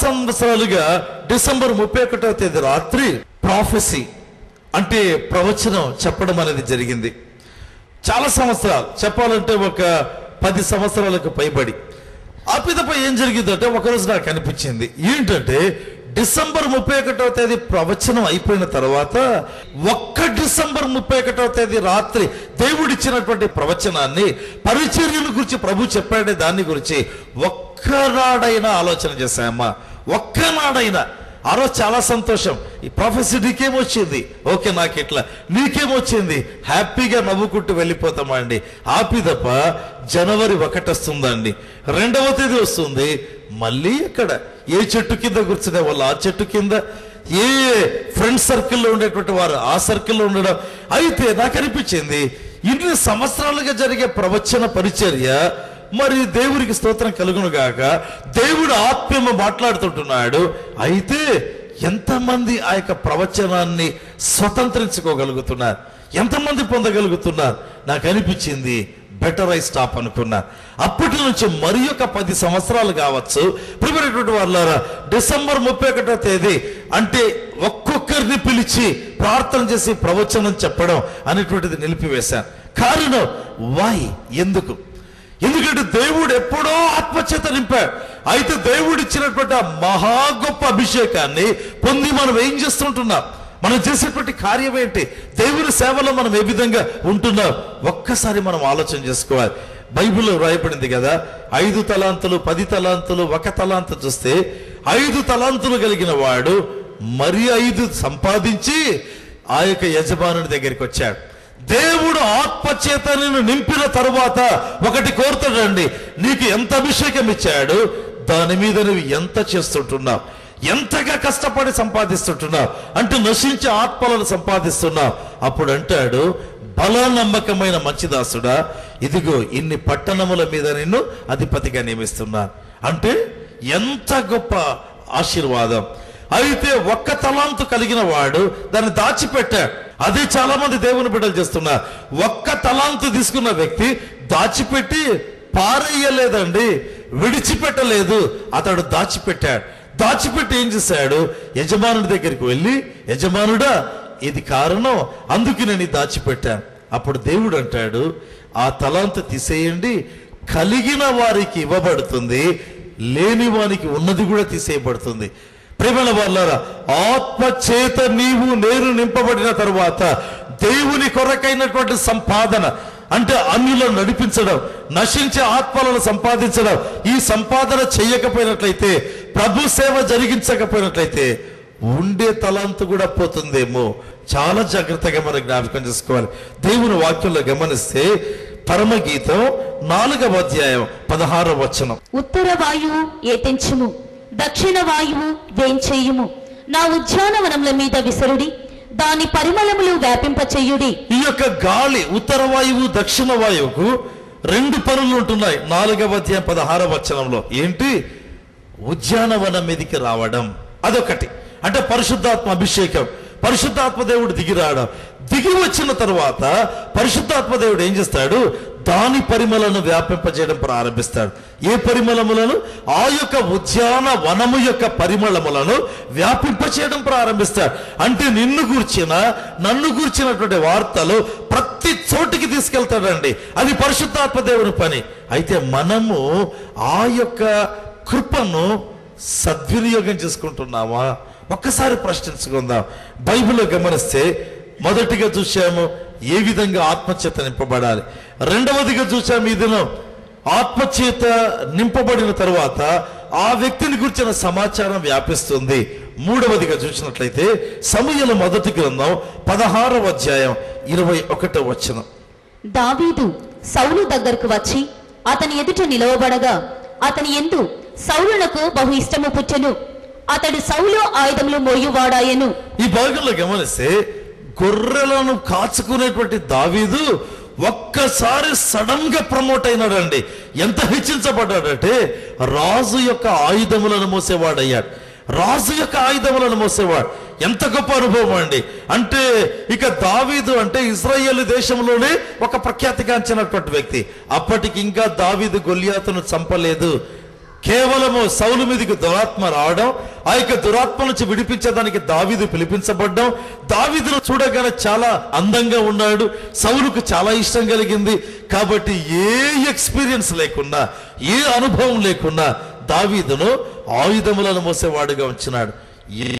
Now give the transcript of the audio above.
సంవత్సరాలుగా డిసెంబర్ 31వ తేదీ రాత్రి ప్రాఫెసీ అంటే ప్రవచనం చెప్పడం అనేది జరిగింది. చాలా సంవత్సరాలు చెప్పాలంటే ఒక 10 సంవత్సరాలకు పైబడి. ఆ పిదపై ఏం జరిగిందంటే ఒకరోజు నాకు అనిపించింది ఏంటంటే డిసెంబర్ 31వ తేదీ ప్రవచనం అయిపోయిన తర్వాత డిసెంబర్ 31వ తేదీ రాత్రి దేవుడిచ్చినటువంటి ప్రవచనాన్ని పరిచర్యల గురించి ప్రభు చెప్పాడే దాని గురించి ఒక్కనాడైనా ఆలోచన చేశామా? ఒక్కనాడైనా. ఆ రోజు చాలా సంతోషం. ఈ ప్రొఫెసీ నీకేమొచ్చింది, ఓకే నాకు ఇట్లా, నీకేమొచ్చింది, హ్యాపీగా నవ్వుకుంటూ వెళ్ళిపోతామా అండి. ఆపి తప్ప జనవరి 1 వస్తుందండి, 2వ తేదీ వస్తుంది. మళ్ళీ ఇక్కడ ఏ చెట్టు కింద కూర్చునే వాళ్ళు ఆ చెట్టు కింద, ఏ ఫ్రెండ్ సర్కిల్లో ఉండేటువంటి వారు ఆ సర్కిల్లో ఉండడం. అయితే నాకు అనిపించింది ఇన్ని సంవత్సరాలుగా జరిగే ప్రవచన పరిచర్య మరి దేవుడికి స్తోత్రం కలుగును గాక, దేవుడు ఆత్మీయంగా మాట్లాడుతుంటున్నాడు. అయితే ఎంతమంది ఆ యొక్క ప్రవచనాన్ని స్వతంత్రించుకోగలుగుతున్నారు, ఎంతమంది పొందగలుగుతున్నారు? నాకు అనిపించింది బెటర్ ఐ స్టాప్ అనుకున్నా. అప్పటి నుంచి మరి ఒక 10 సంవత్సరాలు కావచ్చు. ప్రియమైనటువంటి వాళ్ళారా, డిసెంబర్ 31వ తేదీ అంటే ఒక్కొక్కరిని పిలిచి ప్రార్థన చేసి ప్రవచనం చెప్పడం అనేటువంటిది నిలిపివేశాను. కారణం వై, ఎందుకు? ఎందుకంటే దేవుడు ఎప్పుడో ఆత్మచేత నింపాడు. అయితే దేవుడు ఇచ్చినటువంటి ఆ మహా గొప్ప అభిషేకాన్ని పొంది మనం ఏం చేస్తుంటున్నాం? మనం చేసేటువంటి కార్యం ఏంటి? దేవుని సేవలో మనం ఏ విధంగా ఉంటున్నాం? ఒక్కసారి మనం ఆలోచన చేసుకోవాలి. బైబిల్లో రాయబడింది కదా, 5 తలాంతులు 10 తలాంతులు 1 తలాంతు చూస్తే 5 తలాంతులు కలిగిన వాడు మరి 5 సంపాదించి ఆ యొక్క యజమానుని దగ్గరికి వచ్చాడు. దేవుడు ఆత్మచేత నిన్ను నింపిన తరువాత ఒకటి కోరుతాడండి, నీకు ఎంత అభిషేకం ఇచ్చాడు, దాని మీద నువ్వు ఎంత చేస్తుంటున్నావు, ఎంతగా కష్టపడి సంపాదిస్తుంటున్నావు అంటే నశించే ఆత్మలను సంపాదిస్తున్నావు. అప్పుడు అంటాడు, బల నమ్మకమైన మంచి దాసుడా, ఇదిగో ఇన్ని పట్టణముల మీద నిన్ను అధిపతిగా నియమిస్తున్నాను. అంటే ఎంత గొప్ప ఆశీర్వాదం. అయితే 1 తలాంతు కలిగిన వాడు దాన్ని దాచిపెట్టాడు. అదే చాలా మంది దేవుని బిడ్డలు చేస్తున్నారు. 1 తలాంతు తీసుకున్న వ్యక్తి దాచిపెట్టి పారేయలేదండి, విడిచిపెట్టలేదు, అతడు దాచిపెట్టాడు. దాచిపెట్టి ఏం చేశాడు? యజమానుడి దగ్గరికి వెళ్ళి, యజమానుడా ఇది కారణం, అందుకు నేను దాచిపెట్టాను. అప్పుడు దేవుడు అంటాడు, ఆ తలాంతు తీసేయండి, కలిగిన వారికి ఇవ్వబడుతుంది, లేని వానికి ఉన్నది కూడా తీసేయబడుతుంది. ప్రేమల వాళ్ళారా, ఆత్మ చేత నీవు నేను నింపబడిన తరువాత దేవుని కొరకైనటువంటి సంపాదన అంటే అన్యులను నడిపించడం, నశించే ఆత్మలను సంపాదించడం, ఈ సంపాదన చేయకపోయినట్లయితే, ప్రభు సేవ జరిగించకపోయినట్లయితే ఉండే తలాంతు కూడా పోతుందేమో. చాలా జాగ్రత్తగా మనం జ్ఞాపకం చేసుకోవాలి. దేవుని వాక్యంలో గమనిస్తే పరమగీతం 4వ అధ్యాయం 16వ వచనం, ఉత్తర వాయువు ఏతించుము, దక్షిణ వాయువు వేంచేయుము, నా ఉద్యానవనముల మీద విసరుడి, దాని పరిమళములు వ్యాపింపచేయుడి. ఈ యొక్క గాలి ఉత్తర వాయువు దక్షిణ వాయువుకు 2 పనులు ఉంటున్నాయి. 4వ అధ్యాయం 16వ వచనంలో ఏంటి? ఉద్యానవనం మీదికి రావడం అదొకటి. అంటే పరిశుద్ధాత్మ అభిషేకం, పరిశుద్ధాత్మ దేవుడు దిగి రావడం. దిగి వచ్చిన తర్వాత పరిశుద్ధాత్మ దేవుడు ఏం చేస్తాడు? దాని పరిమళను వ్యాపింపజేయడం ప్రారంభిస్తాడు. ఏ పరిమళములను? ఆ యొక్క ఉద్యాన వనము యొక్క పరిమళములను వ్యాపింపచేయడం ప్రారంభిస్తాడు. అంటే నిన్ను గూర్చిన నన్ను గూర్చినటువంటి వార్తలు ప్రతి చోటికి తీసుకెళ్తాడండి. అది పరిశుద్ధాత్మ దేవుని పని. అయితే మనము ఆ యొక్క కృపను సద్వినియోగం చేసుకుంటున్నామా? ఒక్కసారి ప్రశ్నించుకుందాం. బైబిల్లో గమనిస్తే మొదటిగా చూసాము ఏ విధంగా ఆత్మచేత నింపబడాలి. రెండవదిగా చూసాము ఈ దినం ఆత్మచేత నింపబడిన తరువాత ఆ వ్యక్తిని గురించిన సమాచారం వ్యాపిస్తుంది. మూడవదిగా చూసినట్లయితే సమూయేలు మొదటి గ్రంథం 16వ అధ్యాయం 21వ వచనం, దావీదు సౌలు దగ్గరకు వచ్చి అతని ఎదుట నిలవబడగా అతని యందు సౌలునకు బహు ఇష్టము పుట్టెను, అతడు సౌలు ఆయుధములు మోయువాడాయెను. ఈ భాగంలో గమనిస్తే గొర్రెలను కాచుకునేటువంటి దావీదు ఒక్కసారి సడన్ గా ప్రమోట్ అయినాడండి. ఎంత హెచ్చించబడ్డాడంటే రాజు యొక్క ఆయుధములను మోసేవాడయ్యాడు. రాజు యొక్క ఆయుధములను మోసేవాడు. ఎంత గొప్ప అనుభవం అండి. అంటే ఇక దావీదు అంటే ఇశ్రాయేలు దేశంలోనే ఒక ప్రఖ్యాతిగాంచినటువంటి వ్యక్తి. అప్పటికి ఇంకా దావీదు గొల్యాతును చంపలేదు. కేవలము సౌలు మీదకి దురాత్మ రావడం, ఆ యొక్క దురాత్మ నుంచి విడిపించడానికి దావీదు పిలిపించబడ్డం, దావీదును చూడగానే చాలా అందంగా ఉన్నాడు, సౌలుకు చాలా ఇష్టం కలిగింది. కాబట్టి ఏ ఎక్స్పీరియన్స్ లేకుండా, ఏ అనుభవం లేకుండా దావీదును ఆయుధములను మోసేవాడుగా ఉంచినాడు.